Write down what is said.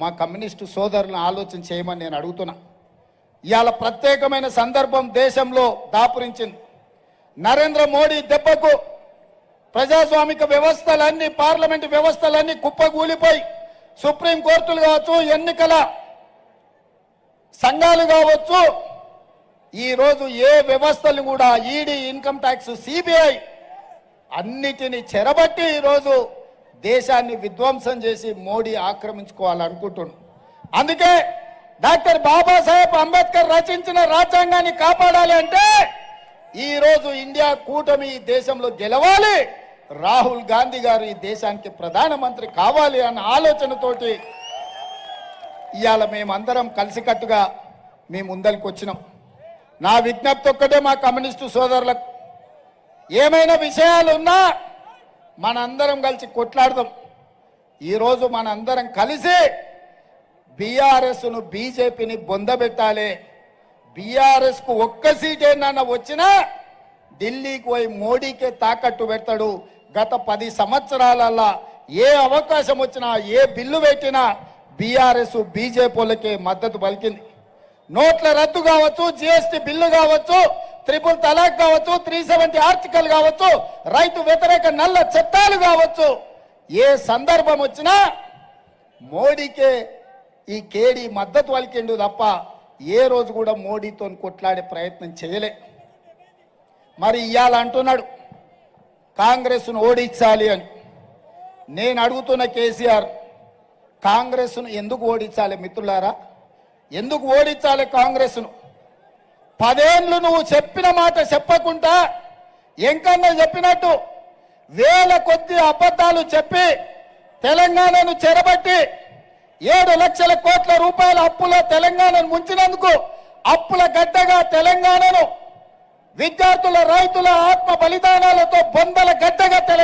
మా కమ్యూనిస్టు సోదరులను ఆలోచన చేయమని నేను అడుగుతున్నా. ఇవాళ ప్రత్యేకమైన సందర్భం దేశంలో దాపురించింది. నరేంద్ర మోడీ దెబ్బకు ప్రజాస్వామిక వ్యవస్థలన్నీ, పార్లమెంటు వ్యవస్థలన్నీ కుప్పగూలిపోయి, సుప్రీంకోర్టులు కావచ్చు, ఎన్నికల సంఘాలు కావచ్చు, ఈరోజు ఏ వ్యవస్థలు కూడా ఈడీ, ఇన్కమ్ ట్యాక్స్, సిబిఐ అన్నిటినీ చెరబట్టి ఈరోజు దేశాన్ని విధ్వంసం చేసి మోడీ ఆక్రమించుకోవాలనుకుంటున్నాడు. అందుకే డాక్టర్ బాబాసాహెబ్ అంబేద్కర్ రచించిన రాజ్యాంగాన్ని కాపాడాలి అంటే ఈరోజు ఇండియా కూటమి ఈ దేశంలో గెలవాలి, రాహుల్ గాంధీ గారు ఈ దేశానికి ప్రధానమంత్రి కావాలి అన్న ఆలోచనతోటి ఇవాళ మేమందరం కలిసికట్టుగా మీ ముందరికి వచ్చినాం. నా విజ్ఞప్తి ఒక్కటే మా కమ్యూనిస్టు సోదరులకు, ఏమైనా విషయాలు ఉన్నా మనందరం కలిసి కొట్లాడదాం. ఈరోజు మనందరం కలిసి బీఆర్ఎస్ను, బీజేపీని బొందబెట్టాలి. బీఆర్ఎస్కు ఒక్క సీటేనన్నా వచ్చినా ఢిల్లీకి పోయి మోడీకే తాకట్టు పెడతాడు. గత 10 సంవత్సరాలలో ఏ అవకాశం వచ్చినా, ఏ బిల్లు పెట్టినా బీఆర్ఎస్ బీజేపీలకే మద్దతు పలికింది. నోట్ల రద్దు కావచ్చు, జీఎస్టీ బిల్లు కావచ్చు, ట్రిపుల్ తలాక్ కావచ్చు, 370 ఆర్టికల్ కావచ్చు, రైతు వ్యతిరేక నల్ల చట్టాలు కావచ్చు, ఏ సందర్భం వచ్చినా మోడీకే ఈ కేడీ మద్దతు పలికిండు తప్ప ఏ రోజు కూడా మోడీతో కొట్లాడే ప్రయత్నం చేయలే. మరి ఇవాళ అంటున్నాడు కాంగ్రెస్ను ఓడించాలి అని. నేను అడుగుతున్న కేసీఆర్, కాంగ్రెస్ను ఎందుకు ఓడించాలి మిత్రులారా? ఎందుకు ఓడించాలి కాంగ్రెస్ను? 10 ఏళ్ళు నువ్వు చెప్పిన మాట చెప్పకుండా ఎంకన్నా చెప్పినట్టు వేల కొద్ది అబద్ధాలు చెప్పి తెలంగాణను చెరబట్టి 7 లక్షల కోట్ల రూపాయల అప్పులో తెలంగాణను ముంచినందుకు అప్పుల గడ్డగా తెలంగాణను విద్యార్థుల, రైతుల ఆత్మ బలిదానాలతో బొందల గడ్డగా